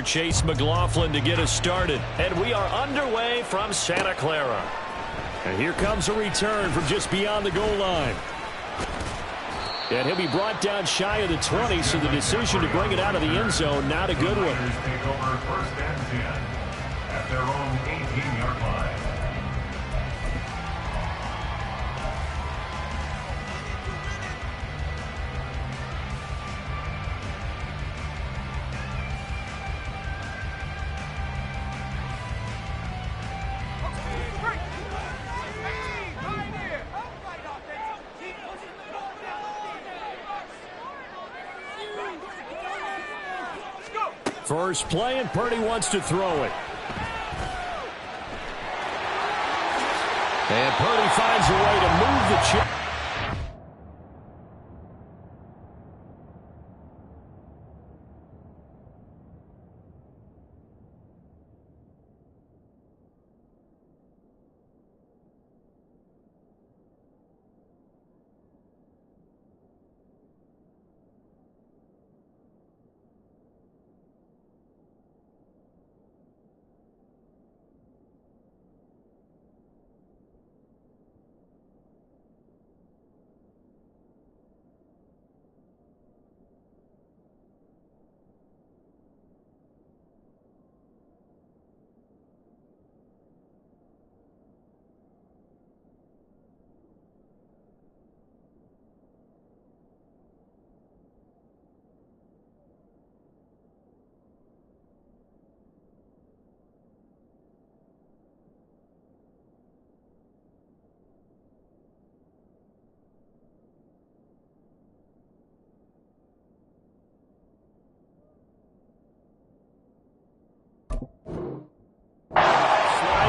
punter Chase McLaughlin to get us started. And we are underway from Santa Clara. And here comes a return from just beyond the goal line. And he'll be brought down shy of the 20, so the decision to bring it out of the end zone, not a good one. Take over first and 10 at their own 18-yard line. First play, and Purdy wants to throw it. And Purdy finds a way to move the chain.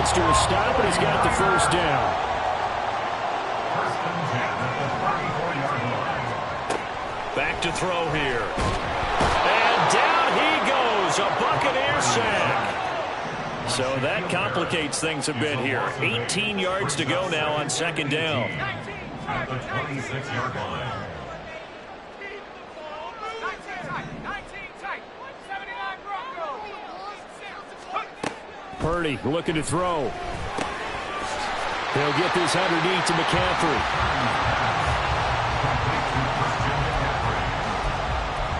To a stop, and he's got the first down. First and 10 at the 34-yard line. Back to throw here. And down he goes, a Buccaneer sack. So that complicates things a bit here. 18 yards to go now on second down. At the 26-yard line. Purdy looking to throw. He'll get this underneath to McCaffrey.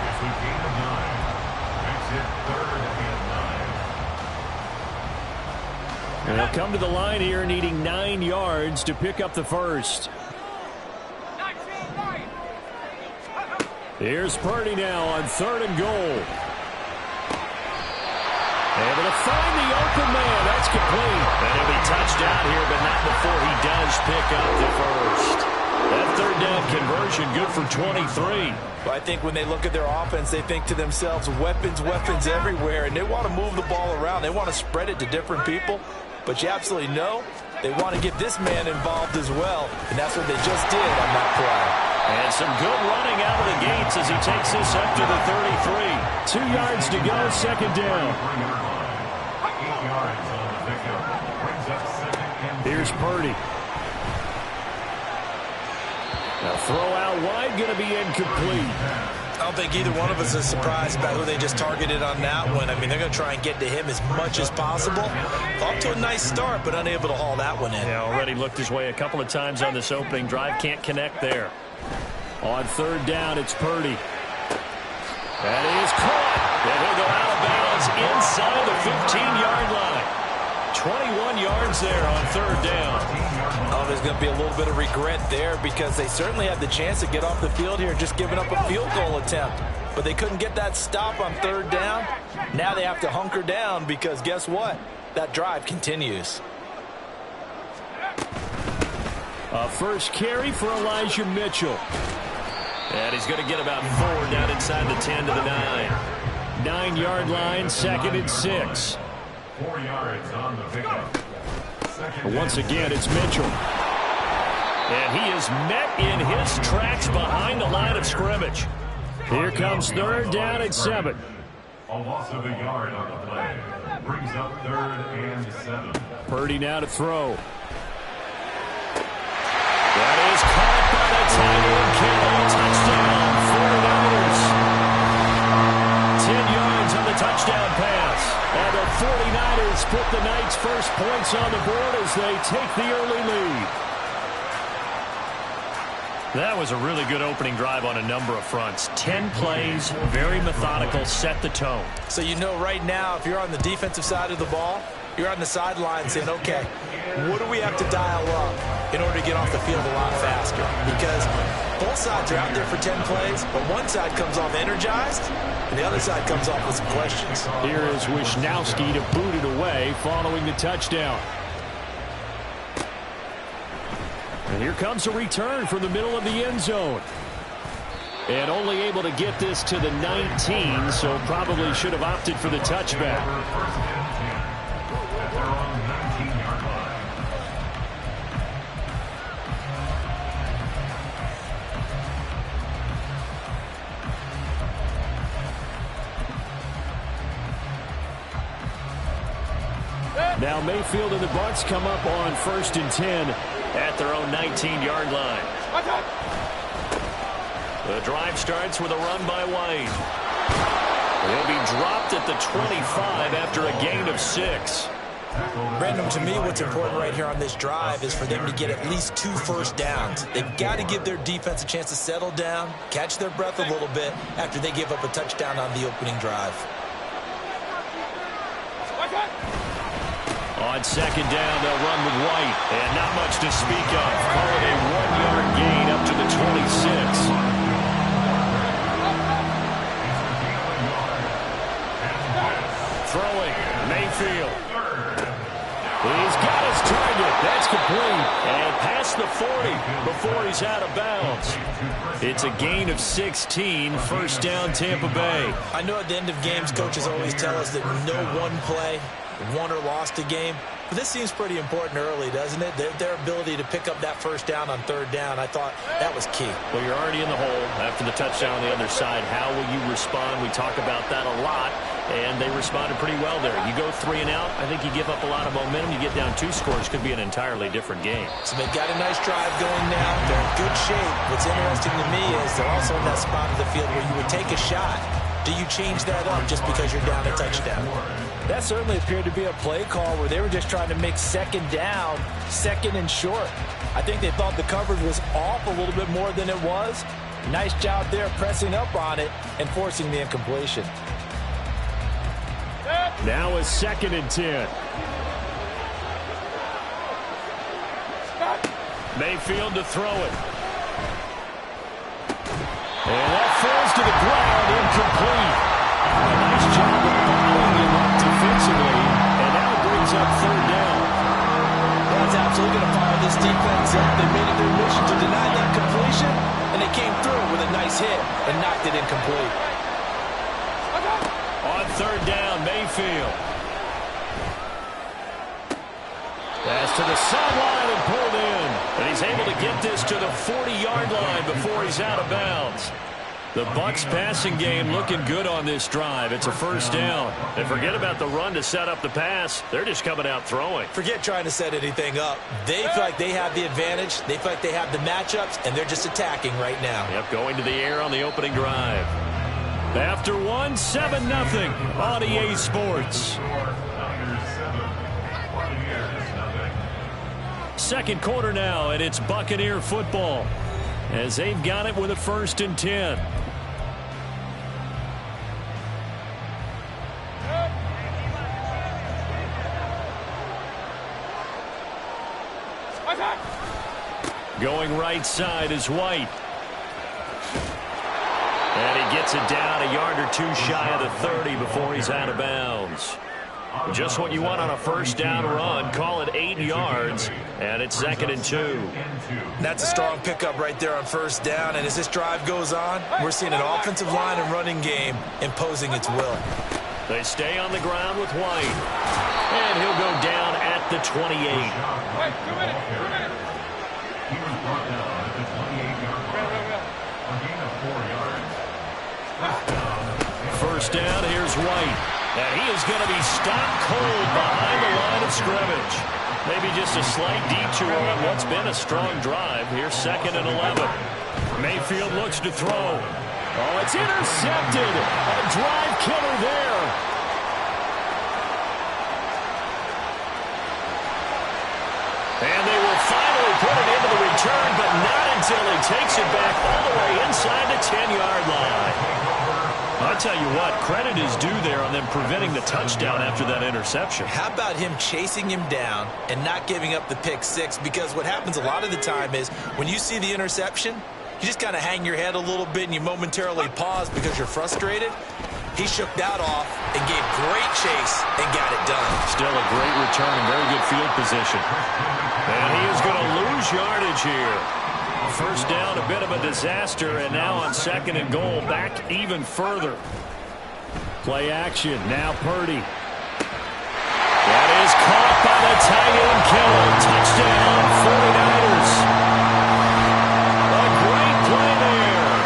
It's a gain of 9. Makes it 3rd and 9. And they'll come to the line here needing 9 yards to pick up the first. Here's Purdy now on 3rd and goal. Able to find the open man. That's complete. And he'll be touchdown here, but not before he does pick up the first. That 3rd down conversion good for 23. Well, I think when they look at their offense, they think to themselves, weapons, weapons everywhere, and they want to move the ball around. They want to spread it to different people, but you absolutely know they want to get this man involved as well, and that's what they just did on that play. And some good running out of the gates as he takes this up to the 33. 2 yards to go, second down. 8 yards on the pickup. Brings up 2nd and 10. Here's Purdy. Now throw out wide, going to be incomplete. I don't think either one of us is surprised by who they just targeted on that one. I mean, they're going to try and get to him as much as possible. Off to a nice start, but unable to haul that one in. Yeah, already looked his way a couple of times on this opening drive. Can't connect there. On 3rd down, it's Purdy. That is caught. And he'll go out of bounds inside the 15-yard line. 21 yards there on 3rd down. Oh, there's going to be a little bit of regret there because they certainly had the chance to get off the field here and just giving up a field goal attempt. But they couldn't get that stop on 3rd down. Now they have to hunker down because guess what? That drive continues. A first carry for Elijah Mitchell. And he's going to get about 4 down inside the 10 to the 9. 9-yard line, 2nd and 6. 4 yards on the pickup. Once again, it's Mitchell. And he is met in his tracks behind the line of scrimmage. Here comes 3rd down and 7. A loss of a yard on the play. Brings up 3rd and 7. Purdy now to throw. That is caught by the tight end, Campbell. Touchdown, 49ers. 10 yards on the touchdown pass. put the Knights' first points on the board as they take the early lead. That was a really good opening drive on a number of fronts. 10 plays, very methodical, set the tone. So you know right now, if you're on the defensive side of the ball, you're on the sideline saying, okay, what do we have to dial up in order to get off the field a lot faster? Because both sides are out there for 10 plays, but one side comes off energized, and the other side comes off with some questions. Here is Wisnowski to boot it away following the touchdown. And here comes a return from the middle of the end zone. And only able to get this to the 19, so probably should have opted for the touchback. Now Mayfield and the Bucs come up on 1st and 10 at their own 19-yard line. The drive starts with a run by White. He'll be dropped at the 25 after a gain of 6. Brandon, to me, what's important right here on this drive is for them to get at least 2 first downs. They've got to give their defense a chance to settle down, catch their breath a little bit after they give up a touchdown on the opening drive. On 2nd down, they'll run with White. And not much to speak of. Call it a 1-yard gain up to the 26. Throwing, Mayfield. He's got his target. That's complete. And past the 40 before he's out of bounds. It's a gain of 16. First down, Tampa Bay. I know at the end of games, coaches always tell us that no one play won or lost a game. But this seems pretty important early, doesn't it? Their ability to pick up that first down on 3rd down, I thought that was key. Well, you're already in the hole after the touchdown on the other side. How will you respond? We talk about that a lot, and they responded pretty well there. You go 3 and out, I think you give up a lot of momentum. You get down 2 scores, could be an entirely different game. So they've got a nice drive going now. They're in good shape. What's interesting to me is they're also in that spot of the field where you would take a shot. Do you change that up just because you're down a touchdown? That certainly appeared to be a play call where they were just trying to make 2nd down, 2nd and short. I think they thought the coverage was off a little bit more than it was. Nice job there pressing up on it and forcing the incompletion. Now a 2nd and 10. Mayfield to throw it. And that falls to the ground, incomplete. A nice job of following him up defensively, and now brings up 3rd down. That's absolutely going to fire this defense up. They made it their mission to deny that completion, and they came through with a nice hit and knocked it incomplete. On 3rd down, Mayfield. Pass to the sideline and pulled in. And he's able to get this to the 40-yard line before he's out of bounds. The Bucs passing game looking good on this drive. It's a 1st down. And forget about the run to set up the pass. They're just coming out throwing. Forget trying to set anything up. They feel like they have the advantage. They feel like they have the matchups, and they're just attacking right now. Yep, going to the air on the opening drive. After 1, 7-0 on EA Sports. 2nd quarter now, and it's Buccaneer football as they've got it with a 1st and 10. Going right side is White. And he gets it down a yard or 2 shy of the 30 before he's out of bounds. Just what you want on a 1st down run. Call it 8 yards, and it's 2nd and 2. That's a strong pickup right there on 1st down, and as this drive goes on, we're seeing an offensive line and running game imposing its will. They stay on the ground with White, and he'll go down at the 28. He was brought down at the 28-yard line. A gain of 4 yards. 1st down, here's White. And he is going to be stopped cold behind the line of scrimmage. Maybe just a slight detour on what's been a strong drive. Here's 2nd and 11. Mayfield looks to throw. Oh, it's intercepted. A drive killer there. still. He takes it back all the way inside the 10-yard line. I'll tell you what, credit is due there on them preventing the touchdown after that interception. How about him chasing him down and not giving up the pick six? Because what happens a lot of the time is when you see the interception, you just kind of hang your head a little bit and you momentarily pause because you're frustrated. He shook that off and gave great chase and got it done. Still a great return and very good field position. And he is going to lose yardage here. First down, a bit of a disaster, and now on 2nd and goal, back even further. Play action, now Purdy. That is caught by the tight end, Kittle. Touchdown, 49ers. A great play there.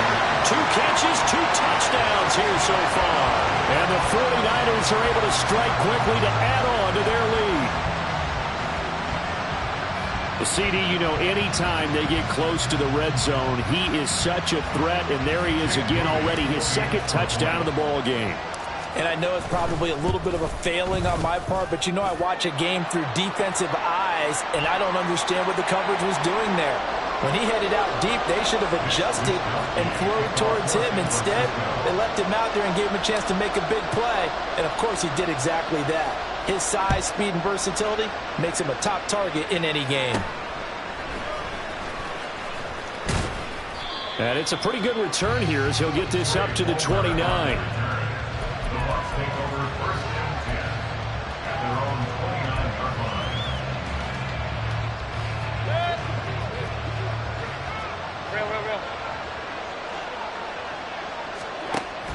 2 catches, 2 touchdowns here so far. And the 49ers are able to strike quickly to add on to their lead. CD, you know, anytime they get close to the red zone, he is such a threat, and there he is again already, his 2nd touchdown of the ball game. And I know it's probably a little bit of a failing on my part, but you know I watch a game through defensive eyes, and I don't understand what the coverage was doing there. When he headed out deep, they should have adjusted and flowed towards him. Instead, they left him out there and gave him a chance to make a big play, and of course he did exactly that. His size, speed, and versatility makes him a top target in any game. And it's a pretty good return here as he'll get this up to the 29. The Bucs take over 1st and 10 at their own 29-yard line.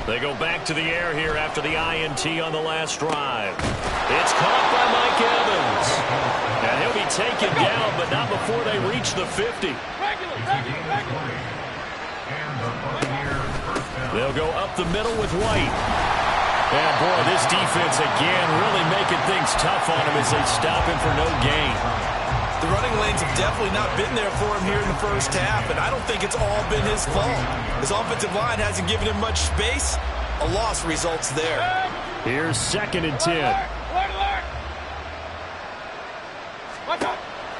They go back to the air here after the INT on the last drive. It's caught by Mike Evans. And he'll be taken down, but not before they reach the 50. They'll go up the middle with White. And boy, this defense again really making things tough on him as they stop him for no gain. The running lanes have definitely not been there for him here in the first half, and I don't think it's all been his fault. His offensive line hasn't given him much space. A loss results there. Here's 2nd and 10.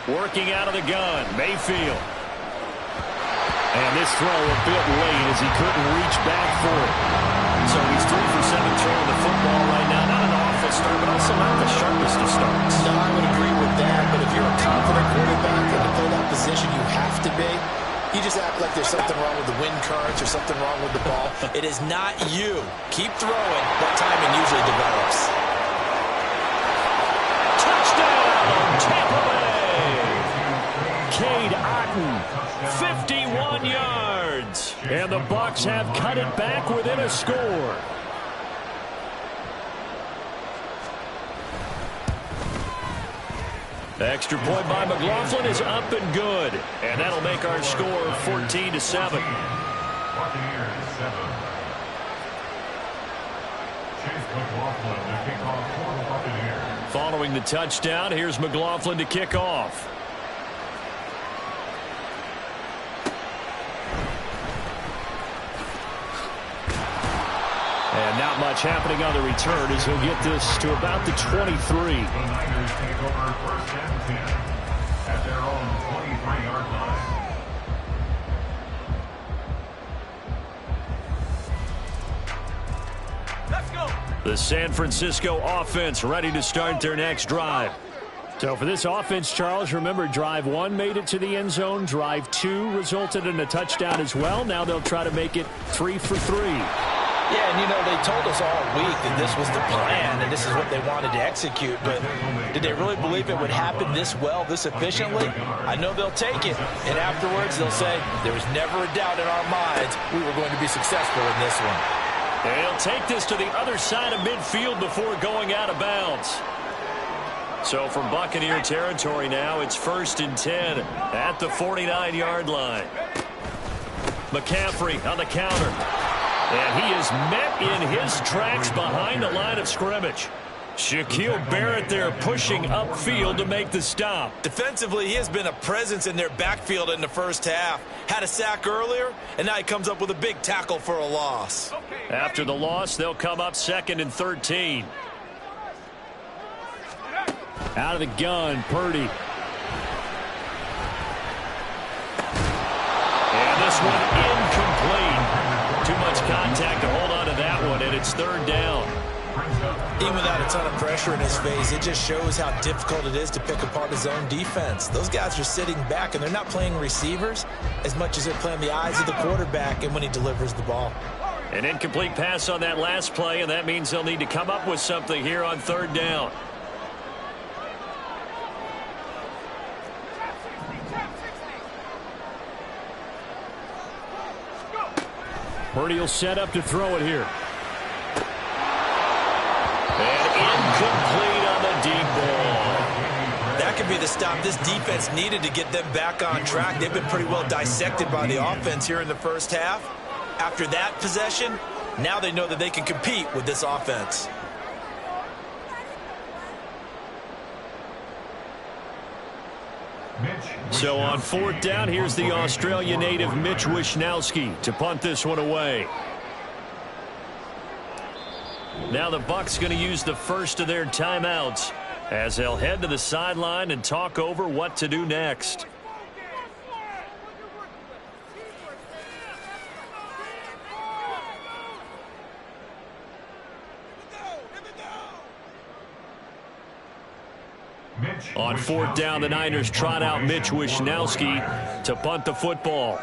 Working out of the gun, Mayfield. And this throw a bit late as he couldn't reach back for it. So he's 3 for 7 throwing the football right now. Not an awful start, but also not the sharpest of starts. No, I would agree with that. But if you're a confident quarterback and to play that position, you have to be. You just act like there's something wrong with the wind currents or something wrong with the ball. It is not you. Keep throwing. That timing usually develops. Touchdown, Tampa Bay! Cade Otton, 51 yards. And the Bucs have cut it back within a score. Extra point by McLaughlin is up and good. And that'll make our score 14-7. Buccaneers 7. Chase McLaughlin to kick off for the Buccaneers. Following the touchdown, here's McLaughlin to kick off. And not much happening on the return as he'll get this to about the 23. The Niners take over 1st and 10 at their own 23-yard line. Let's go. The San Francisco offense ready to start their next drive. So for this offense, Charles, remember Drive 1 made it to the end zone. Drive 2 resulted in a touchdown as well. Now they'll try to make it 3 for 3. Yeah, and you know, they told us all week that this was the plan and this is what they wanted to execute, but did they really believe it would happen this well, this efficiently? I know they'll take it, and afterwards they'll say, there was never a doubt in our minds we were going to be successful in this one. They'll take this to the other side of midfield before going out of bounds. So from Buccaneer territory now, it's 1st and 10 at the 49-yard line. McCaffrey on the counter. And he is met in his tracks behind the line of scrimmage. Shaquille Barrett there pushing upfield to make the stop. Defensively, he has been a presence in their backfield in the first half. Had a sack earlier, and now he comes up with a big tackle for a loss. After the loss, they'll come up 2nd and 13. Out of the gun, Purdy. it's third down. Even without a ton of pressure in his face, it just shows how difficult it is to pick apart his own defense. Those guys are sitting back, and they're not playing receivers as much as they're playing the eyes of the quarterback and when he delivers the ball. An incomplete pass on that last play, and that means they'll need to come up with something here on third down. Purdy will set up to throw it here. And incomplete on the deep ball. That could be the stop this defense needed to get them back on track. They've been pretty well dissected by the offense here in the first half. After that possession, now they know that they can compete with this offense. So on fourth down, here's the Australia native Mitch Wishnowsky to punt this one away. Now the Bucs going to use the first of their timeouts as they'll head to the sideline and talk over what to do next. On fourth down, the Niners trot out Mitch Wishnowsky to punt the football.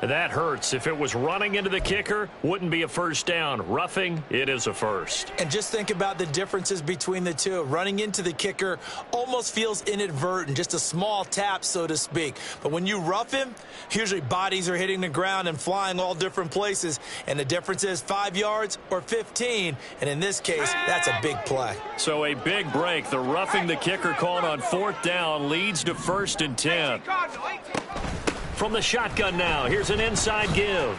That hurts. If it was running into the kicker, wouldn't be a first down. Roughing, it is a first. And just think about the differences between the two. Running into the kicker almost feels inadvertent, just a small tap, so to speak. But when you rough him, usually bodies are hitting the ground and flying all different places. And the difference is 5 yards or 15. And in this case, that's a big play. So a big break. The roughing the kicker called on fourth down leads to 1st and 10. From the shotgun now, here's an inside give. And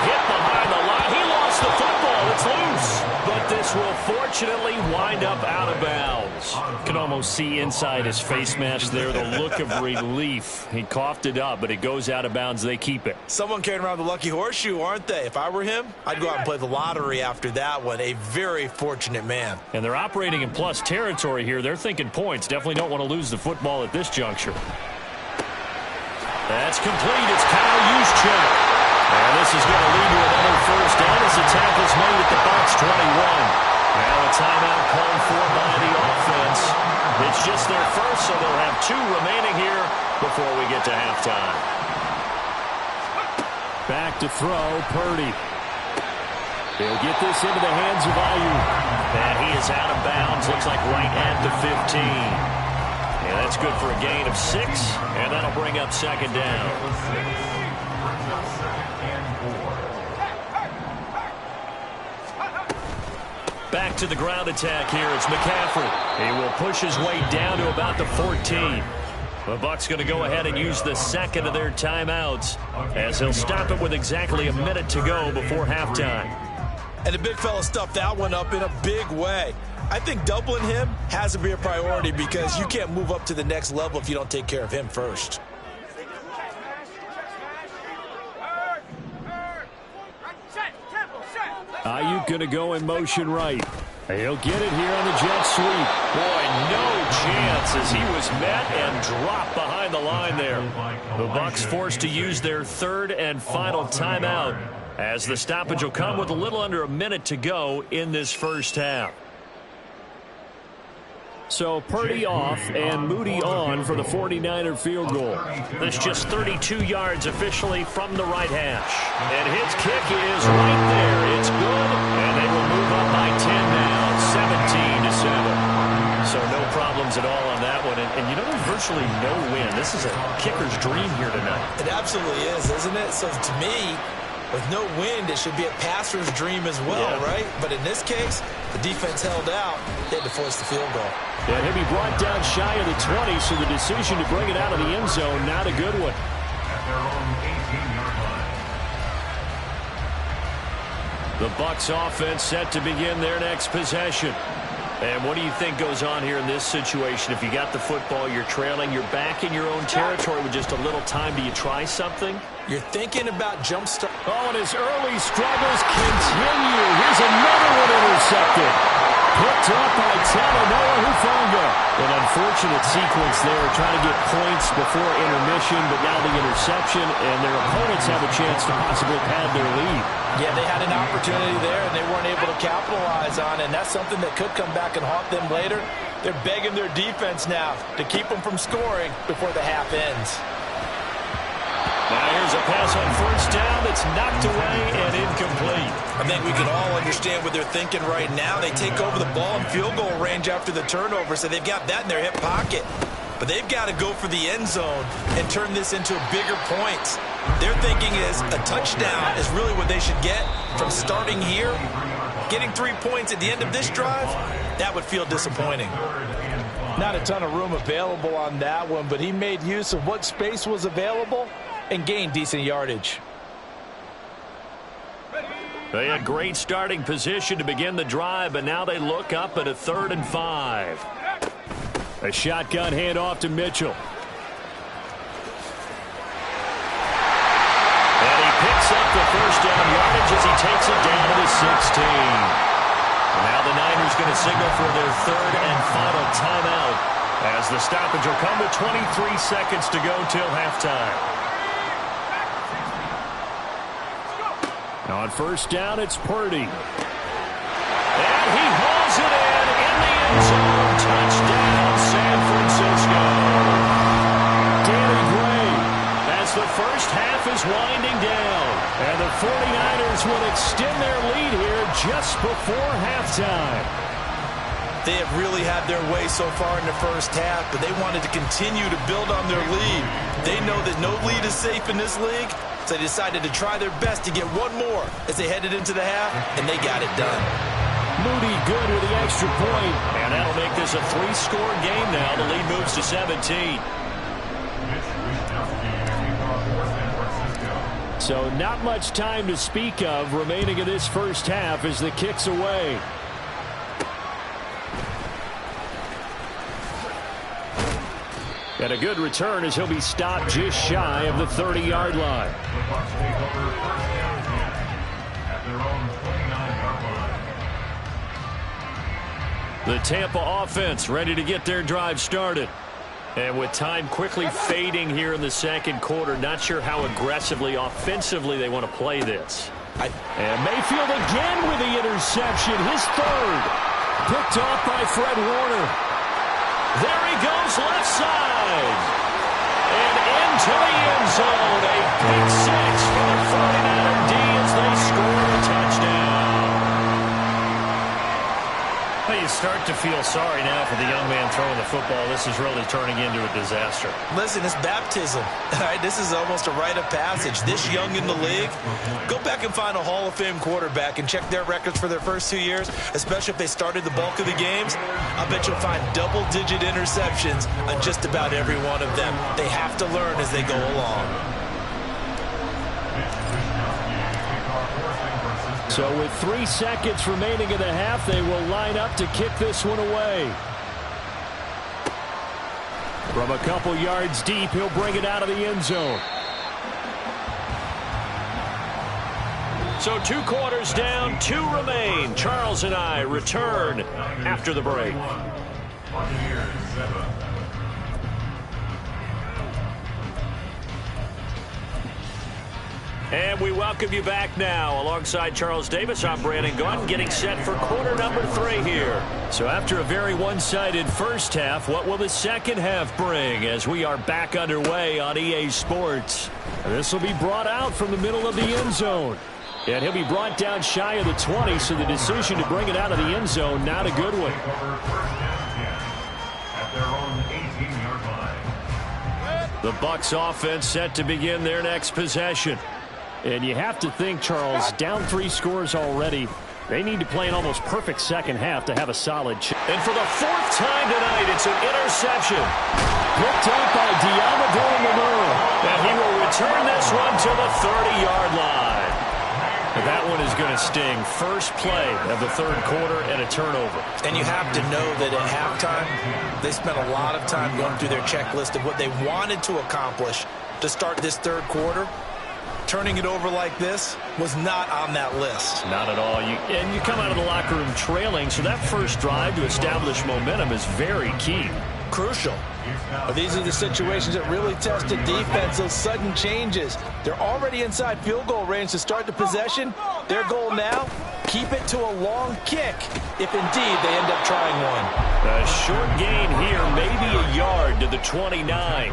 hit behind the line. He lost the football. It's loose. But this will fortunately wind up out of bounds. You can almost see inside his face mask there the look of relief. He coughed it up, but it goes out of bounds. They keep it. Someone carrying around the lucky horseshoe, aren't they? If I were him, I'd go out and play the lottery after that one. A very fortunate man. And they're operating in plus territory here. They're thinking points. Definitely don't want to lose the football at this juncture. That's complete. It's Kyle Juszczyk. And this is going to lead to another first down as the tackle's made at the Bucs 21. Now a timeout called for by the offense. It's just their first, so they'll have 2 remaining here before we get to halftime. Back to throw, Purdy. He'll get this into the hands of Aiyuk. And he is out of bounds. Looks like right at the 15. And that's good for a gain of 6, and that'll bring up 2nd down. Back to the ground attack here. It's McCaffrey. He will push his way down to about the 14. The Bucs going to go ahead and use the second of their timeouts as he'll stop it with exactly a minute to go before halftime. And the big fella stuffed that one up in a big way. I think doubling him has to be a priority because you can't move up to the next level if you don't take care of him first. Aiyuk going to go in motion right. He'll get it here on the jet sweep. Boy, no chance as he was met and dropped behind the line there. The Bucs forced to use their 3rd and final timeout as the stoppage will come with a little under a minute to go in this first half. So Purdy off and Moody on for the 49er field goal. That's just 32 yards officially from the right hash. And his kick is right there. It's good. And they will move up by 10 now, 17-7. So no problems at all on that one. And you know, there's virtually no win. This is a kicker's dream here tonight. It absolutely is, isn't it? So to me, with no wind, it should be a passer's dream as well, right? But in this case, the defense held out. They had to force the field goal. And he'll be brought down shy of the 20, so the decision to bring it out of the end zone, not a good one. At their own 18-yard line. The Bucs offense set to begin their next possession. And what do you think goes on here in this situation? If you got the football, you're trailing, you're back in your own territory with just a little time. Do you try something? You're thinking about jump start. Oh, and his early struggles continue. Here's another one intercepted. Picked up by Talanoa Hufanga. An unfortunate sequence there, trying to get points before intermission, but now the interception, and their opponents have a chance to possibly pad their lead. Yeah, they had an opportunity there, and they weren't able to capitalize on it, and that's something that could come back and haunt them later. They're begging their defense now to keep them from scoring before the half ends. Now here's a pass on first down that's knocked away and incomplete. I think we can all understand what they're thinking right now. They take over the ball in field goal range after the turnover, so they've got that in their hip pocket. But they've got to go for the end zone and turn this into bigger points. Their thinking is a touchdown is really what they should get from starting here. Getting 3 points at the end of this drive, that would feel disappointing. Not a ton of room available on that one, but he made use of what space was available and gained decent yardage. They had great starting position to begin the drive, but now they look up at a 3rd and 5. A shotgun handoff to Mitchell. And he picks up the first down yardage as he takes it down to the 16. Now the Niners going to signal for their 3rd and final timeout as the stoppage will come with 23 seconds to go till halftime. On first down, it's Purdy. And he hauls it in the end zone. Touchdown, San Francisco. Danny Gray, as the first half is winding down. And the 49ers will extend their lead here just before halftime. They have really had their way so far in the first half, but they wanted to continue to build on their lead. They know that no lead is safe in this league, so they decided to try their best to get one more as they headed into the half, and they got it done. Moody good with the extra point, and that'll make this a 3-score game now. The lead moves to 17. So not much time to speak of remaining in this first half as the kick's away. And a good return as he'll be stopped just shy of the 30-yard line. The Tampa offense ready to get their drive started. And with time quickly fading here in the second quarter, not sure how aggressively, offensively they want to play this. And Mayfield again with the interception, his 3rd. Picked off by Fred Warner. There he goes left side. And into the end zone. A pick 6 for the 49er D as they score a touchdown. Well, you start to feel sorry now for the young man throwing the football. This is really turning into a disaster. Listen, it's baptism. All right, this is almost a rite of passage. This young in the league, go back and find a Hall of Fame quarterback and check their records for their first 2 years, especially if they started the bulk of the games. I bet you'll find double-digit interceptions on just about every one of them. They have to learn as they go along. So with 3 seconds remaining in the half, they will line up to kick this one away. From a couple yards deep, he'll bring it out of the end zone. So 2 quarters down, 2 remain. Charles and I return after the break. And we welcome you back now. Alongside Charles Davis, I'm Brandon Gaudin, getting set for quarter number 3 here. So after a very one-sided first half, what will the second half bring as we are back underway on EA Sports? This will be brought out from the middle of the end zone. And he'll be brought down shy of the 20, so the decision to bring it out of the end zone, not a good one. The Bucs offense set to begin their next possession. And you have to think, Charles, down 3 scores already. They need to play an almost perfect second half to have a solid chance. And for the 4th time tonight, it's an interception. Picked up by Deommodore Lenoir. And he will return this one to the 30-yard line. That one is going to sting. First play of the third quarter and a turnover. And you have to know that at halftime, they spent a lot of time going through their checklist of what they wanted to accomplish to start this third quarter. Turning it over like this was not on that list. Not at all. And you come out of the locker room trailing, so that first drive to establish momentum is very key. Crucial. But these are the situations that really test a defense, those sudden changes. They're already inside field goal range to start the possession. Their goal now, keep it to a long kick, if indeed they end up trying one. A short gain here, maybe a yard to the 29.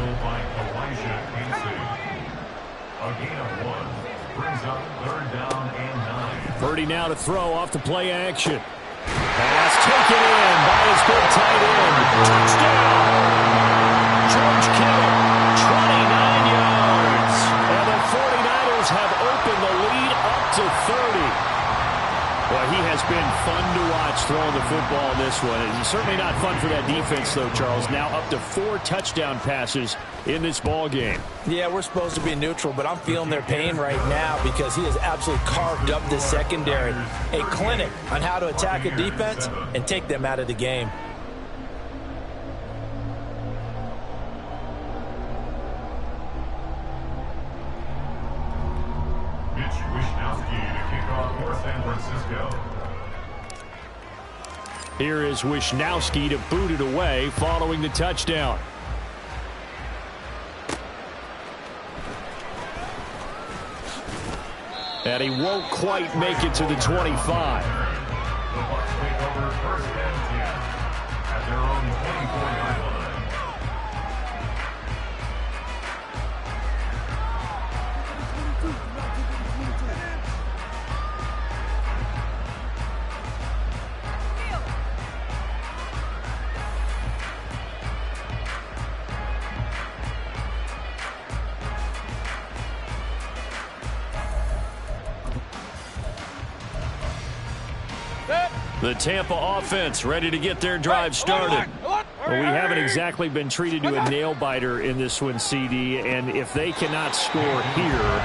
A gain of 1 brings up third down and 9. Purdy now to throw off the play action. Pass taken in by his big tight end. Touchdown! George Kittle, 29 yards. And the 49ers have opened the lead up to 30. Well, he has been fun to watch throwing the football in this one. It's certainly not fun for that defense, though, Charles. Now up to 4 touchdown passes in this ball game. Yeah, we're supposed to be neutral, but I'm feeling their pain right now because he has absolutely carved up this secondary. A clinic on how to attack a defense and take them out of the game. Mitch Wishnowsky to kick off for San Francisco. Here is Wishnowsky to boot it away following the touchdown. And he won't quite make it to the 25. The Bucs take over first and 10 at their own 24-yard line. The Tampa offense ready to get their drive started. Well, we haven't exactly been treated to a nail-biter in this one, CD, and if they cannot score here,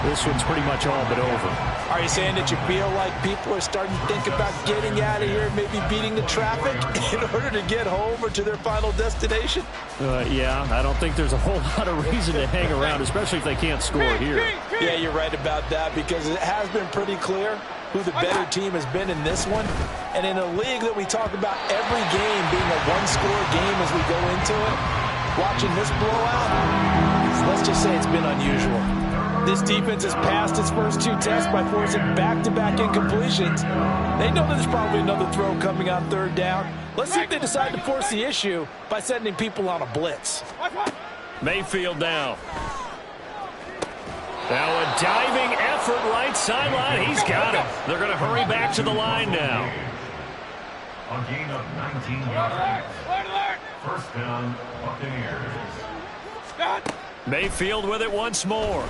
this one's pretty much all but over. Are you saying that you feel like people are starting to think about getting out of here, maybe beating the traffic in order to get home or to their final destination? Yeah, I don't think there's a whole lot of reason to hang around, especially if they can't score here. Yeah, you're right about that because it has been pretty clear who the better team has been in this one. And in a league that we talk about every game being a one-score game as we go into it, watching this blowout, let's just say it's been unusual. This defense has passed its first 2 tests by forcing back-to-back incompletions. They know that there's probably another throw coming on third down. Let's see if they decide to force the issue by sending people on a blitz. Mayfield now. Now a diving effort right sideline. He's got it. They're going to hurry back to the line now. A gain of 19 yards. First down, Buccaneers. Mayfield with it once more.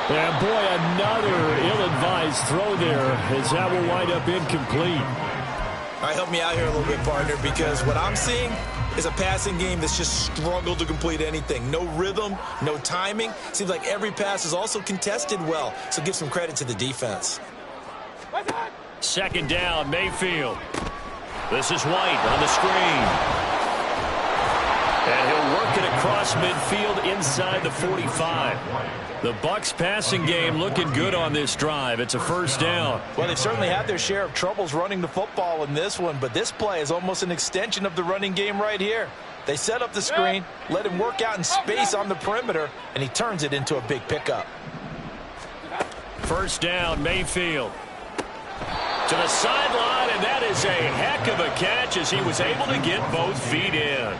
And boy, another ill-advised throw there as that will wind up incomplete. All right, help me out here a little bit, partner, because what I'm seeing is a passing game that's just struggled to complete anything. No rhythm, no timing. Seems like every pass is also contested well, so give some credit to the defense. Second down, Mayfield. This is White on the screen. And he'll work it across midfield inside the 45. The Bucs passing game looking good on this drive. It's a first down. Well, they've certainly had their share of troubles running the football in this one, but this play is almost an extension of the running game right here. They set up the screen, let him work out in space on the perimeter, and he turns it into a big pickup. First down, Mayfield. To the sideline, and that is a heck of a catch as he was able to get both feet in.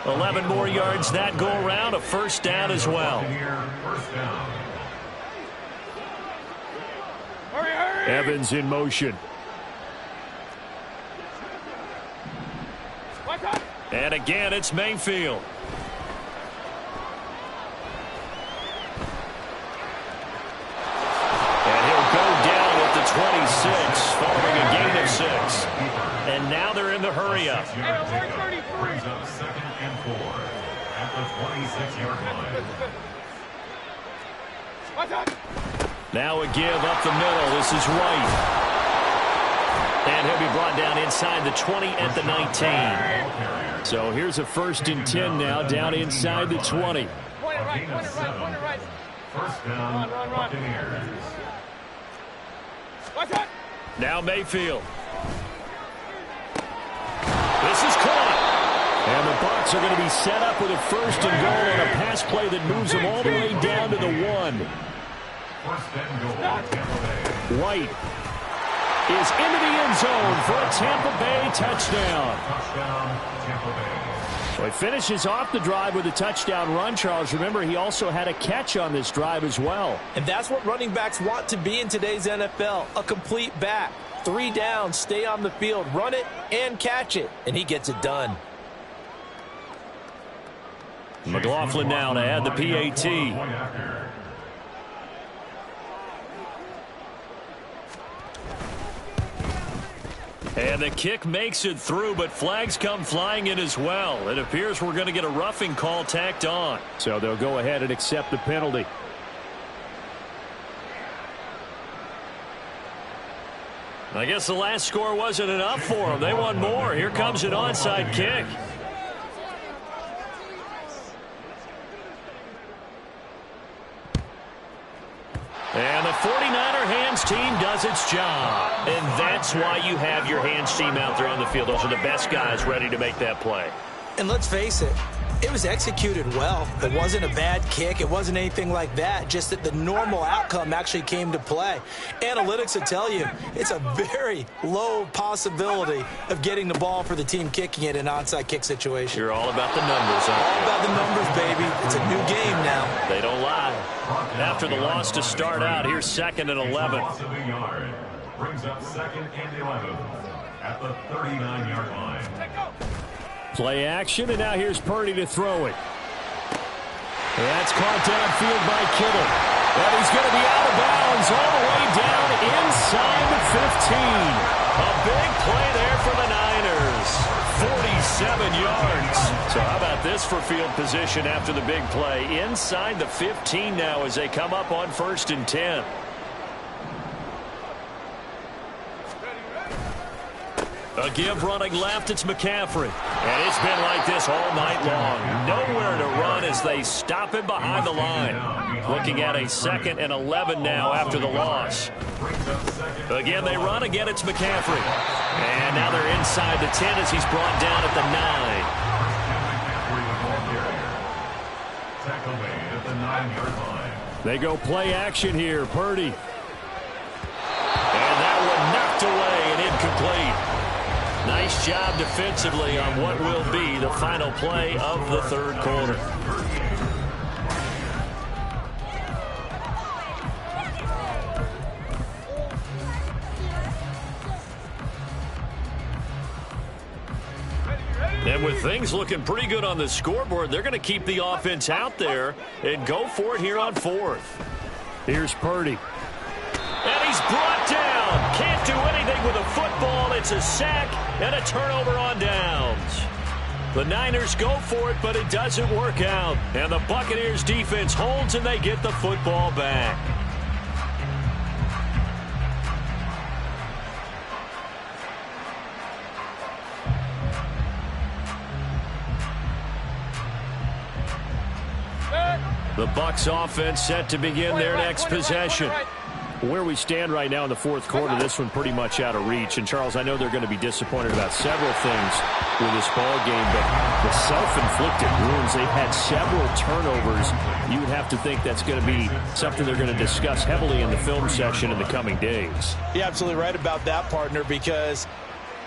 11 more yards that go around, a first down as well. Evans in motion. And again, it's Mayfield. And he'll go down at the 26 following a gain of 6. And now they're in the hurry-up. Brings up second and 4 at the 26-yard line. Now a give up the middle. This is White. And he'll be brought down inside the 20 at the 19. So here's a 1st and 10 now, down inside the 20. First down, Buccaneers. Now Mayfield. This is caught. And the Bucs are going to be set up with a 1st and goal on a pass play that moves them all the way down to the 1. First and goal, Tampa Bay. White is into the end zone for a Tampa Bay touchdown. Touchdown, Tampa Bay. So he finishes off the drive with a touchdown run, Charles. Remember, he also had a catch on this drive as well. And that's what running backs want to be in today's NFL, a complete back. 3 downs, stay on the field, run it, and catch it. And he gets it done. McLaughlin now to add the PAT. And the kick makes it through, but flags come flying in as well. It appears we're going to get a roughing call tacked on. So they'll go ahead and accept the penalty. I guess the last score wasn't enough for them. They want more. Here comes an onside kick. And the 49er hands team does its job. And that's why you have your hands team out there on the field. Those are the best guys ready to make that play. And let's face it, it was executed well. It wasn't a bad kick. It wasn't anything like that. Just that the normal outcome actually came to play. Analytics will tell you it's a very low possibility of getting the ball for the team kicking it in an onside kick situation. You're all about the numbers, huh? All about the numbers, baby. It's a new game now. They don't lie. After the loss to start out, here's 2nd and 11. Brings up 2nd and 11 at the 39-yard line. Play action, and now here's Purdy to throw it. That's caught downfield by Kittle. And he's going to be out of bounds all the way down inside the 15. A big play there for the Niners. 47 yards. So how about this for field position after the big play? Inside the 15 now as they come up on 1st and 10. A give running left, it's McCaffrey. And it's been like this all night long. Nowhere to run as they stop him behind the line. Looking at a 2nd and 11 now after the loss. Again, they run. Again, it's McCaffrey. And now they're inside the 10 as he's brought down at the 9. They go play action here. Purdy. And that one knocked away and incomplete. Nice job defensively on what will be the final play of the 3rd quarter. And with things looking pretty good on the scoreboard, they're going to keep the offense out there and go for it here on 4th. Here's Purdy. And he's brought down. Can't do anything with a football. It's a sack and a turnover on downs. The Niners go for it, but it doesn't work out. And the Buccaneers defense holds, and they get the football back. The Bucs offense set to begin their next possession. Where we stand right now in the 4th quarter, this one pretty much out of reach. And, Charles, I know they're going to be disappointed about several things with this ball game, but the self-inflicted wounds, they've had several turnovers. You would have to think that's going to be something they're going to discuss heavily in the film section in the coming days. You're absolutely right about that, partner, because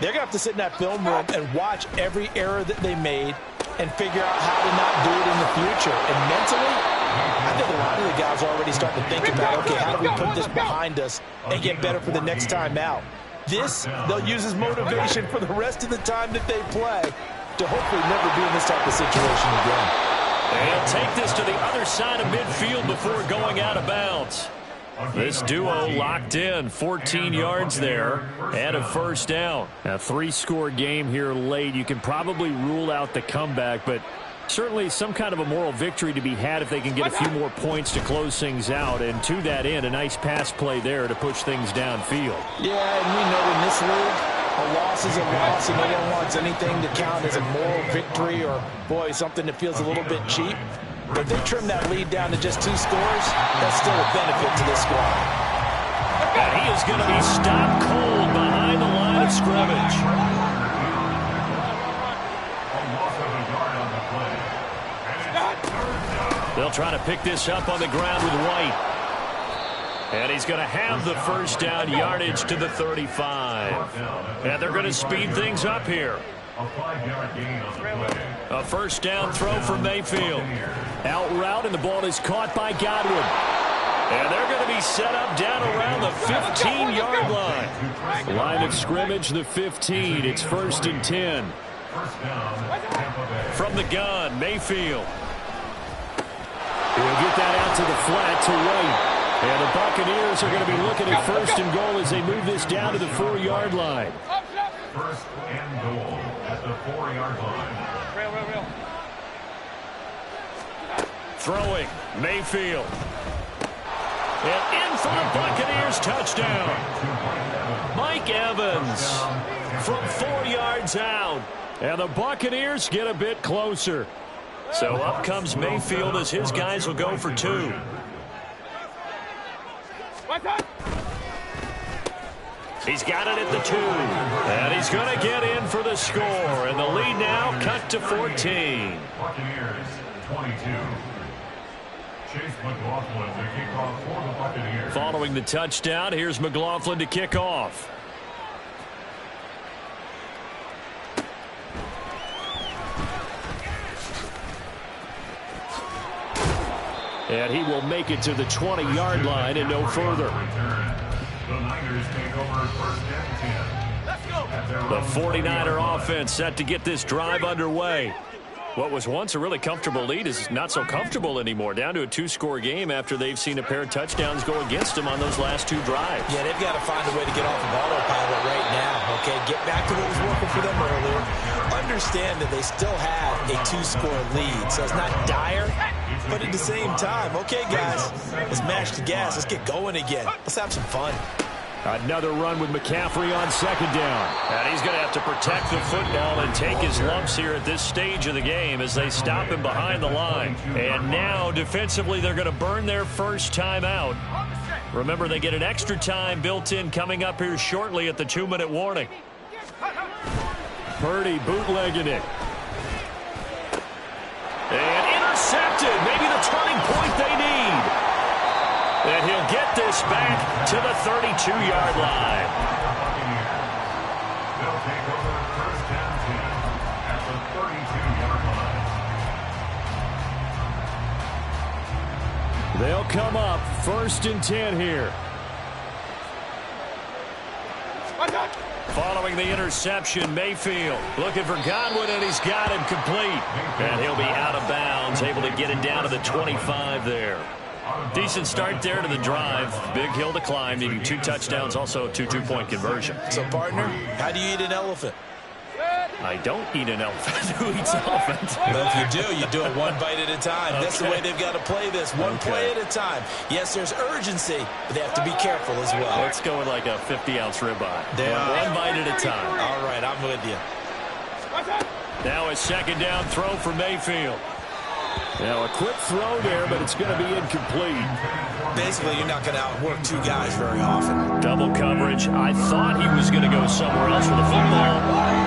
they're going to have to sit in that film room and watch every error that they made and figure out how to not do it in the future. And mentally, I think a lot of the guys are already starting to think about, okay, how do we put this behind us and get better for the next time out? This, they'll use as motivation for the rest of the time that they play to hopefully never be in this type of situation again. They'll take this to the other side of midfield before going out of bounds. This duo locked in, 14 yards there, and a 1st down. A 3-score game here late. You can probably rule out the comeback, but Certainly some kind of a moral victory to be had if they can get a few more points to close things out. And to that end, a nice pass play there to push things downfield. Yeah, and we know in this league, a loss is a loss, and no one wants anything to count as a moral victory or, boy, something that feels a little bit cheap. But if they trim that lead down to just 2 scores, that's still a benefit to this squad. And he is going to be stopped cold behind the line of scrimmage. They'll try to pick this up on the ground with White. And he's going to have the first down, yardage to the 35. And they're going to speed things up here. A first down throw for Mayfield. Out route, and the ball is caught by Godwin. And they're going to be set up down around the 15-yard line. Line of scrimmage, the 15. It's 1st and 10. From the gun, Mayfield. He'll get that out to the flat to White. And the Buccaneers are going to be looking at 1st and goal as they move this down to the 4-yard line. 1st and goal at the 4-yard line. Throwing, Mayfield. And in for the Buccaneers, touchdown. Mike Evans from 4 yards out. And the Buccaneers get a bit closer. So up comes Mayfield as his guys will go for 2. He's got it at the 2. And he's going to get in for the score. And the lead now cut to 14. Buccaneers 22. Chase McLaughlin to kick off for the Buccaneers. Following the touchdown, here's McLaughlin to kick off. And he will make it to the 20-yard line and no further. The Niners take over 1st and 10. The 49er offense set to get this drive underway. What was once a really comfortable lead is not so comfortable anymore. Down to a 2-score game after they've seen a pair of touchdowns go against them on those last 2 drives. Yeah, they've got to find a way to get off of autopilot right now, okay? Get back to what was working for them earlier. Understand that they still have a 2-score lead, so it's not dire, but at the same time, okay, guys, let's mash the gas. Let's get going again. Let's have some fun. Another run with McCaffrey on 2nd down. And he's going to have to protect the football and take his lumps here at this stage of the game as they stop him behind the line. And now, defensively, they're going to burn their first time out. Remember, they get an extra time built in coming up here shortly at the 2-minute warning. Purdy bootlegging it. And intercepted. Maybe the turning point they need. And he'll get this back to the 32-yard line. They'll take over 1st and 10 at the 32-yard line. They'll come up 1st and 10 here. Following the interception, Mayfield looking for Godwin, and he's got him complete. And he'll be out of bounds, able to get it down to the 25 there. Decent start there to the drive. Big hill to climb, needing 2 touchdowns, also a 2-2-point conversion. So, partner, how do you eat an elephant? I don't eat an elephant. Who eats elephant? Well, if you do it 1 bite at a time. Okay. That's the way they've got to play this, one play at a time. Yes, there's urgency, but they have to be careful as well. Let's go with like a 50-ounce ribeye. One bite at a time. All right, I'm with you. Now a 2nd down throw for Mayfield. Now a quick throw there, but it's going to be incomplete. Basically, you're not going to outwork 2 guys very often. Double coverage. I thought he was going to go somewhere else with the football.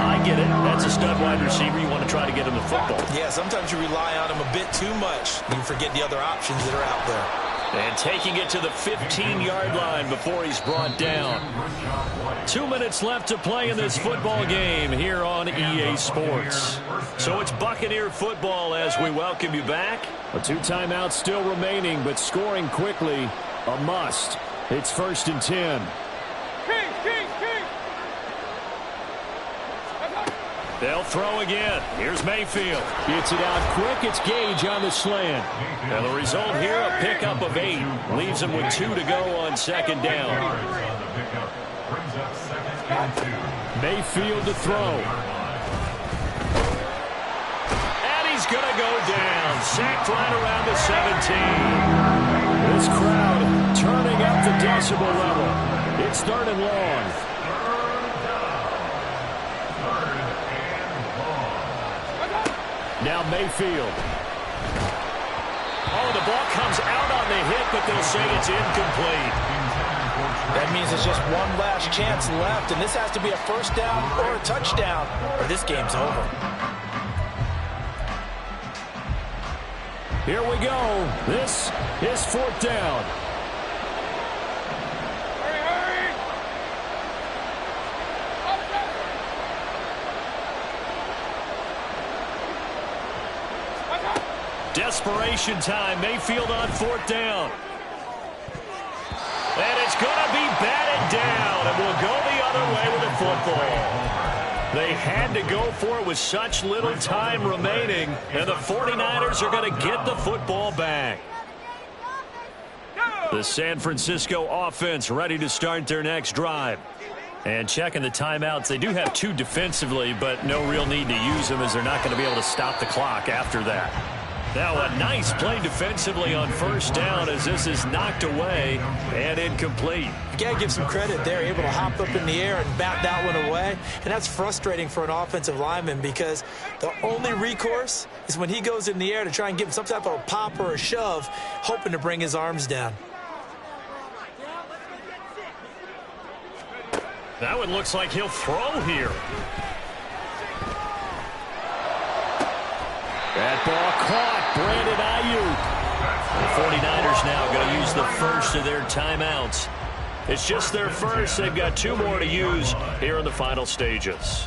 I get it. That's a stud wide receiver. You want to try to get him the football. Yeah, sometimes you rely on him a bit too much. You forget the other options that are out there. And taking it to the 15-yard line before he's brought down. 2 minutes left to play in this football game here on EA Sports. So it's Buccaneer football as we welcome you back. A 2 timeouts still remaining, but scoring quickly, a must. It's 1st and 10. They'll throw again. Here's Mayfield. Gets it out quick. It's Gage on the slant. And the result here, a pickup of 8. Leaves him with 2 to go on 2nd down. Mayfield to throw. And he's going to to go down. Sacked right around the 17. This crowd turning up the decibel level. It's 3rd and long. Now Mayfield. Oh, the ball comes out on the hit, but they'll say it's incomplete. That means there's just one last chance left, and this has to be a first down or a touchdown, or this game's over. Here we go. This is 4th down. Desperation time. Mayfield on 4th down. And it's going to be batted down, and we'll go the other way with the football. They had to go for it with such little time remaining, and the 49ers are going to get the football back. The San Francisco offense ready to start their next drive. And checking the timeouts, they do have 2 defensively, but no real need to use them as they're not going to be able to stop the clock after that. Now a nice play defensively on 1st down as this is knocked away and incomplete. You got to give some credit. They're able to hop up in the air and bat that one away. And that's frustrating for an offensive lineman because the only recourse is when he goes in the air to try and give him some type of a pop or a shove, hoping to bring his arms down. That one looks like he'll throw here. That ball caught. Brandon Ayuk. The 49ers now going to use the first of their timeouts. It's just their first. They've got 2 more to use here in the final stages.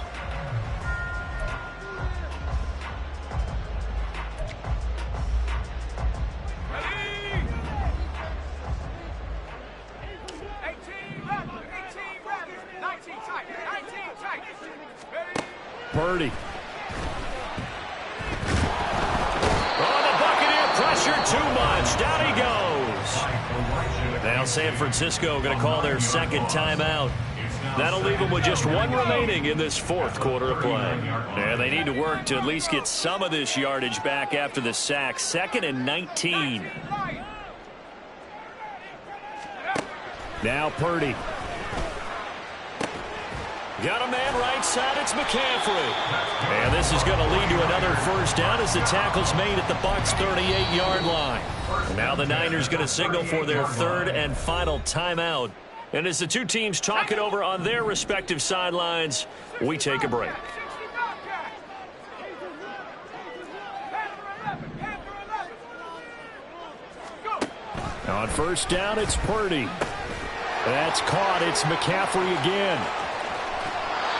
Purdy. Too much. Down he goes. Now San Francisco going to call their 2nd timeout. That'll leave them with just 1 remaining in this 4th quarter of play. And they need to work to at least get some of this yardage back after the sack. 2nd and 19. Now Purdy. Got a man right side. It's McCaffrey. And this is going to lead to another 1st down as the tackle's made at the Bucs' 38-yard line. Now the Niners going to signal for their 3rd and final timeout. And as the 2 teams talk it over on their respective sidelines, we take a break. On 1st down, it's Purdy. That's caught. It's McCaffrey again.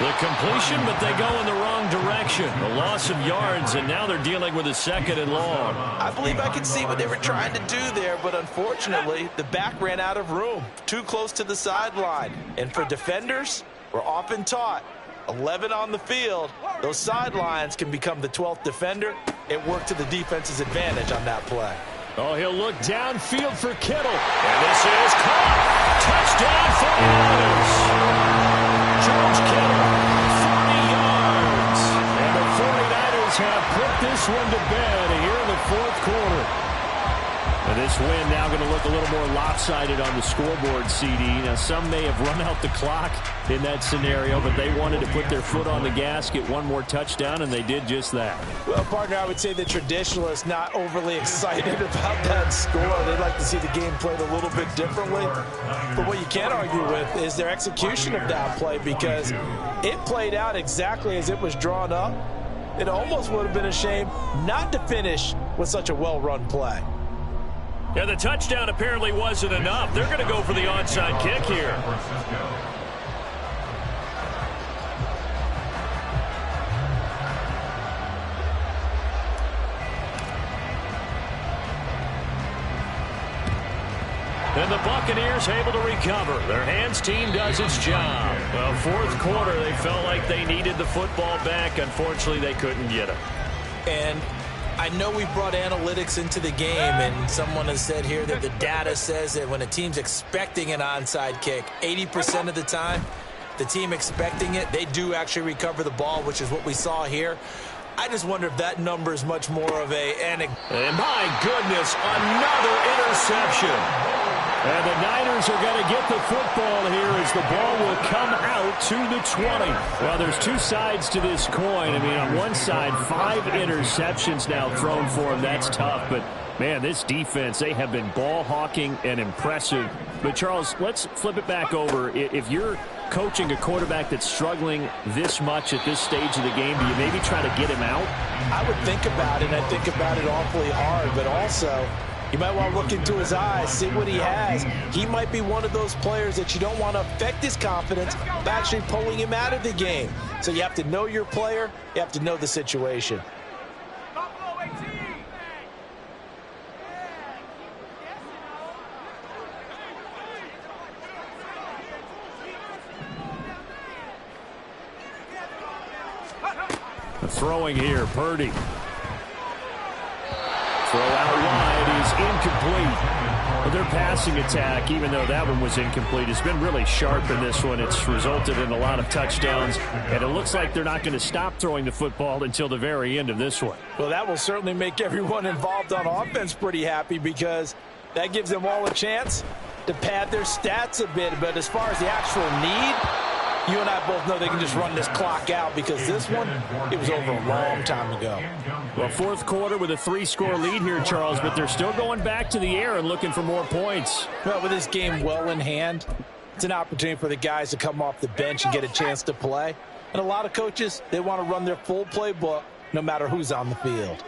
The completion, but they go in the wrong direction. A loss of yards, and now they're dealing with a 2nd and long. I believe I can see what they were trying to do there, but unfortunately, the back ran out of room. Too close to the sideline. And for defenders, we're often taught, 11 on the field, those sidelines can become the 12th defender. It worked to the defense's advantage on that play. Oh, he'll look downfield for Kittle. And this is caught. Touchdown 49ers. George Kittle, 40 yards. And the 49ers have put this one to bed here in the 4th quarter. And this win now going to look a little more lopsided on the scoreboard, CD. Now, some may have run out the clock in that scenario, but they wanted to put their foot on the gas, get 1 more touchdown, and they did just that. Well, partner, I would say the traditionalists not overly excited about that score. They'd like to see the game played a little bit differently. But what you can't argue with is their execution of that play, because it played out exactly as it was drawn up. It almost would have been a shame not to finish with such a well-run play. Yeah, the touchdown apparently wasn't enough. They're going to go for the onside kick here. And the Buccaneers able to recover. Their hands team does its job. Well, 4th quarter, they felt like they needed the football back. Unfortunately, they couldn't get it. And I know we brought analytics into the game, and someone has said here that the data says that when a team's expecting an onside kick, 80% of the time, the team expecting it, they do actually recover the ball, which is what we saw here. I just wonder if that number is much more of And my goodness, another interception. And the Niners are going to get the football here as the ball will come out to the 20. Well, there's two sides to this coin. I mean, on one side, 5 interceptions now thrown for him. That's tough, but man, this defense, they have been ball hawking and impressive. But, Charles, let's flip it back over. If you're coaching a quarterback that's struggling this much at this stage of the game, do you maybe try to get him out? I would think about it, and I think about it awfully hard, but also you might want to look into his eyes, see what he has. He might be one of those players that you don't want to affect his confidence by actually pulling him out of the game. So you have to know your player. You have to know the situation. Throwing here, Purdy. Throw out wide is incomplete. But their passing attack, even though that one was incomplete, has been really sharp in this one. It's resulted in a lot of touchdowns, and it looks like they're not going to stop throwing the football until the very end of this one. Well, that will certainly make everyone involved on offense pretty happy because that gives them all a chance to pad their stats a bit. But as far as the actual need, you and I both know they can just run this clock out because this one, it was over a long time ago. Well, fourth quarter with a 3-score lead here, Charles, but they're still going back to the air and looking for more points. Well, with this game well in hand, it's an opportunity for the guys to come off the bench and get a chance to play. And a lot of coaches, they want to run their full playbook no matter who's on the field.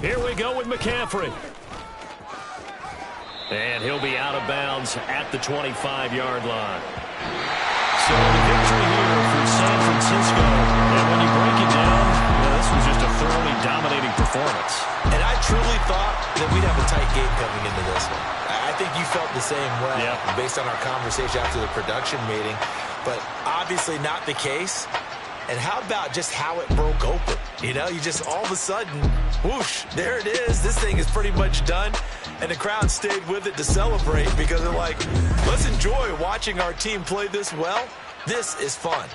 Here we go with McCaffrey. And he'll be out of bounds at the 25-yard line. So the victory here for San Francisco. And when you break it down, this was just a thoroughly dominating performance. And I truly thought that we'd have a tight game coming into this one. I think you felt the same way based on our conversation after the production meeting. But obviously not the case. And how about just how it broke open? You know, you just all of a sudden, whoosh, there it is. This thing is pretty much done. And the crowd stayed with it to celebrate because they're like, let's enjoy watching our team play this well. This is fun.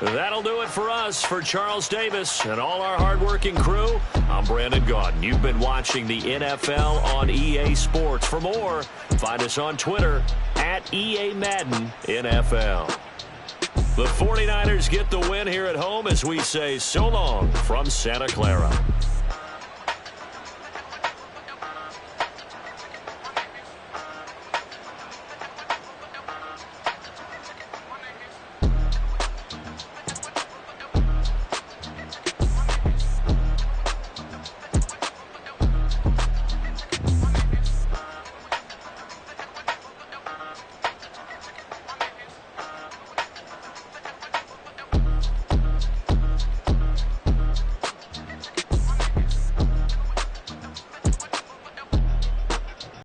That'll do it for us. For Charles Davis and all our hardworking crew, I'm Brandon Gaudin. You've been watching the NFL on EA Sports. For more, find us on Twitter at EA Madden NFL. The 49ers get the win here at home as we say so long from Santa Clara.